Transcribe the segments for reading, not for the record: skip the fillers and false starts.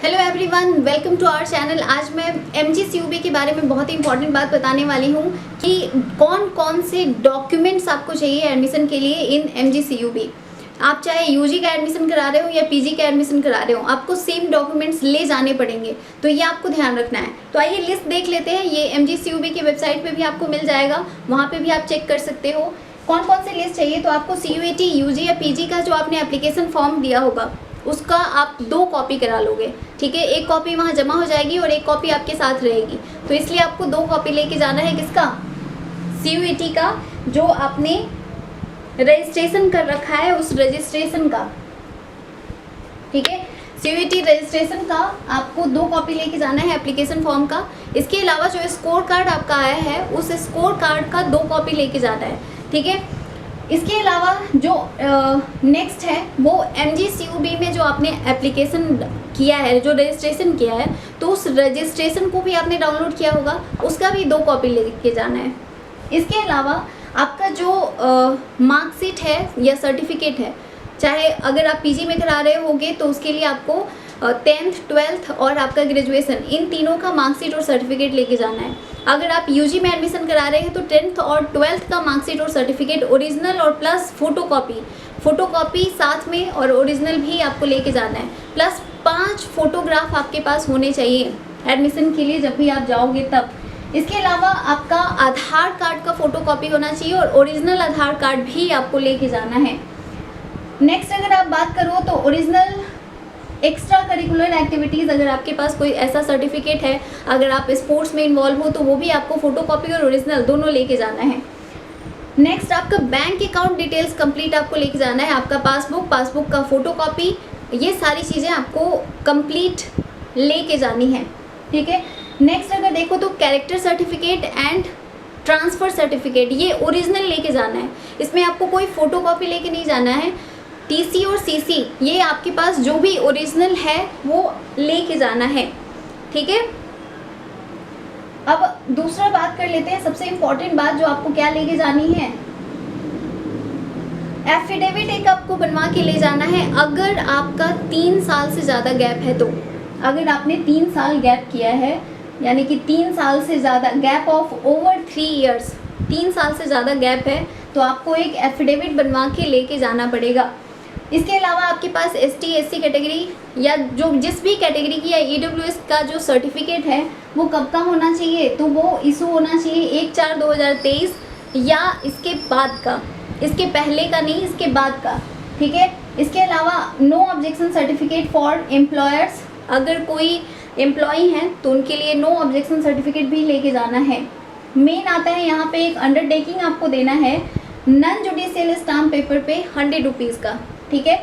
Hello everyone, welcome to our channel. आज मैं MGCUB के बारे में बहुत ही इंपॉर्टेंट बात बताने वाली हूँ कि कौन कौन से डॉक्यूमेंट्स आपको चाहिए एडमिशन के लिए इन MGCUB। आप चाहे यूजी का एडमिशन करा रहे हो या पीजी का एडमिशन करा रहे हो, आपको सेम डॉक्यूमेंट्स ले जाने पड़ेंगे, तो ये आपको ध्यान रखना है। तो आइए लिस्ट देख लेते हैं। ये MGCUB की वेबसाइट पर भी आपको मिल जाएगा, वहाँ पर भी आप चेक कर सकते हो कौन कौन से लिस्ट चाहिए। तो आपको CUET, यूजी या पीजी का जो आपने एप्लीकेशन फॉर्म दिया होगा उसका आप 2 कॉपी करा लोगे, ठीक है। एक कॉपी वहाँ जमा हो जाएगी और एक कॉपी आपके साथ रहेगी, तो इसलिए आपको 2 कॉपी लेके जाना है। किसका? CUET का, जो आपने रजिस्ट्रेशन कर रखा है उस रजिस्ट्रेशन का, ठीक है। CUET रजिस्ट्रेशन का आपको 2 कॉपी लेके जाना है एप्लीकेशन फॉर्म का। इसके अलावा जो स्कोर कार्ड आपका आया है उस स्कोर कार्ड का 2 कॉपी लेके जाना है, ठीक है। इसके अलावा जो नेक्स्ट है वो MGCUB में जो आपने एप्लीकेशन किया है, जो रजिस्ट्रेशन किया है, तो उस रजिस्ट्रेशन को भी आपने डाउनलोड किया होगा, उसका भी 2 कॉपी लेके जाना है। इसके अलावा आपका जो मार्कशीट है या सर्टिफिकेट है, चाहे अगर आप पीजी में करा रहे होगे तो उसके लिए आपको 10th 12th और आपका ग्रेजुएशन, इन तीनों का मार्कशीट और सर्टिफिकेट लेके जाना है। अगर आप यूजी में एडमिशन करा रहे हैं तो 10th और 12th का मार्कशीट और सर्टिफिकेट ओरिजिनल और प्लस फोटोकॉपी साथ में और ओरिजिनल भी आपको लेके जाना है। प्लस 5 फोटोग्राफ आपके पास होने चाहिए एडमिशन के लिए जब भी आप जाओगे तब। इसके अलावा आपका आधार कार्ड का फोटोकॉपी होना चाहिए और ओरिजिनल आधार कार्ड भी आपको लेके जाना है। नेक्स्ट अगर आप बात करो तो ओरिजिनल एक्स्ट्रा करिकुलर एक्टिविटीज़, अगर आपके पास कोई ऐसा सर्टिफिकेट है, अगर आप स्पोर्ट्स में इन्वॉल्व हो तो वो भी आपको फोटोकॉपी और ओरिजिनल दोनों लेके जाना है। नेक्स्ट आपका बैंक अकाउंट डिटेल्स कंप्लीट आपको लेके जाना है। आपका पासबुक का फोटोकॉपी, ये सारी चीज़ें आपको कंप्लीट लेके जानी है, ठीक है। नेक्स्ट अगर देखो तो character certificate and transfer certificate, ये ओरिजिनल लेके जाना है। इसमें आपको कोई फ़ोटोकॉपी लेके नहीं जाना है। TC और CC, ये आपके पास जो भी ओरिजिनल है वो लेके जाना है, ठीक है। अब दूसरा बात कर लेते हैं, सबसे इम्पोर्टेंट बात जो आपको क्या लेके जानी है, एफिडेविट एक आपको बनवा के ले जाना है। अगर आपका 3 साल से ज़्यादा गैप है तो, अगर आपने 3 साल गैप किया है, यानी कि 3 साल से ज़्यादा गैप ऑफ ओवर 3 ईयर्स, 3 साल से ज़्यादा गैप है तो आपको एक एफिडेविट बनवा के लेके जाना पड़ेगा। इसके अलावा आपके पास ST SC कैटेगरी या जो जिस भी कैटेगरी की या EWS का जो सर्टिफिकेट है वो कब का होना चाहिए, तो वो इशू होना चाहिए 1/4/2023 या इसके बाद का, इसके पहले का नहीं, इसके बाद का, ठीक है। इसके अलावा no objection certificate for employers, अगर कोई एम्प्लॉई हैं तो उनके लिए नो ऑब्जेक्शन सर्टिफिकेट भी लेके जाना है। मेन आता है यहाँ पे एक अंडरटेकिंग आपको देना है नॉन जुडिशियल स्टाम्प पेपर पे 100 रुपीज़ का, ठीक है।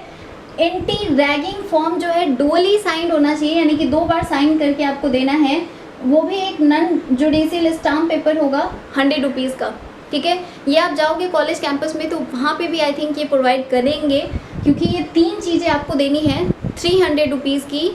एंटी रैगिंग फॉर्म जो है डुअली साइंड होना चाहिए, यानी कि 2 बार साइन करके आपको देना है, वो भी एक नॉन जुडिशियल स्टाम्प पेपर होगा 100 रुपीज़ का, ठीक है। ये आप जाओगे कॉलेज कैंपस में तो वहाँ पे भी आई थिंक ये प्रोवाइड करेंगे, क्योंकि ये 3 चीज़ें आपको देनी है। 300 रुपीज़ की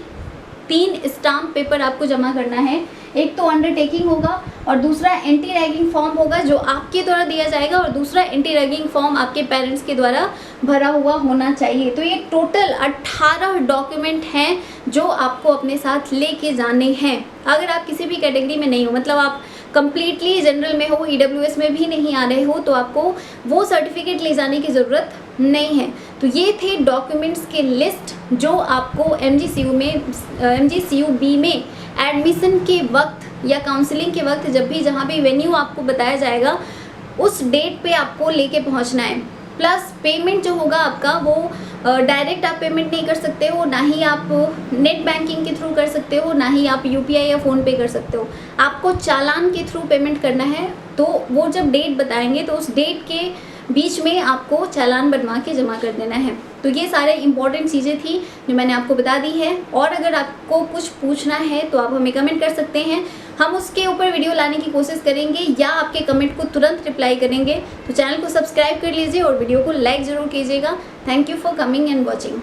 3 स्टाम्प पेपर आपको जमा करना है। एक तो अंडरटेकिंग होगा और दूसरा एंटी रैगिंग फॉर्म होगा जो आपके द्वारा दिया जाएगा, और दूसरा एंटी रैगिंग फॉर्म आपके पेरेंट्स के द्वारा भरा हुआ होना चाहिए। तो ये टोटल 18 डॉक्यूमेंट हैं जो आपको अपने साथ लेके जाने हैं। अगर आप किसी भी कैटेगरी में नहीं हो, मतलब आप कंप्लीटली जनरल में हो, EWS में भी नहीं आ रहे हो, तो आपको वो सर्टिफिकेट ले जाने की ज़रूरत नहीं है। तो ये थे डॉक्यूमेंट्स के लिस्ट जो आपको MGCUB में एडमिशन के वक्त या काउंसलिंग के वक्त, जब भी जहाँ भी वेन्यू आपको बताया जाएगा उस डेट पे आपको लेके पहुँचना है। प्लस पेमेंट जो होगा आपका वो डायरेक्ट आप पेमेंट नहीं कर सकते हो, ना ही आप नेट बैंकिंग के थ्रू कर सकते हो, ना ही आप UPI या फ़ोनपे कर सकते हो। आपको चालान के थ्रू पेमेंट करना है, तो वो जब डेट बताएंगे तो उस डेट के बीच में आपको चालान बनवा के जमा कर देना है। तो ये सारे इंपॉर्टेंट चीज़ें थी जो मैंने आपको बता दी है, और अगर आपको कुछ पूछना है तो आप हमें कमेंट कर सकते हैं, हम उसके ऊपर वीडियो लाने की कोशिश करेंगे या आपके कमेंट को तुरंत रिप्लाई करेंगे। तो चैनल को सब्सक्राइब कर लीजिए और वीडियो को लाइक ज़रूर कीजिएगा। Thank you for coming and watching.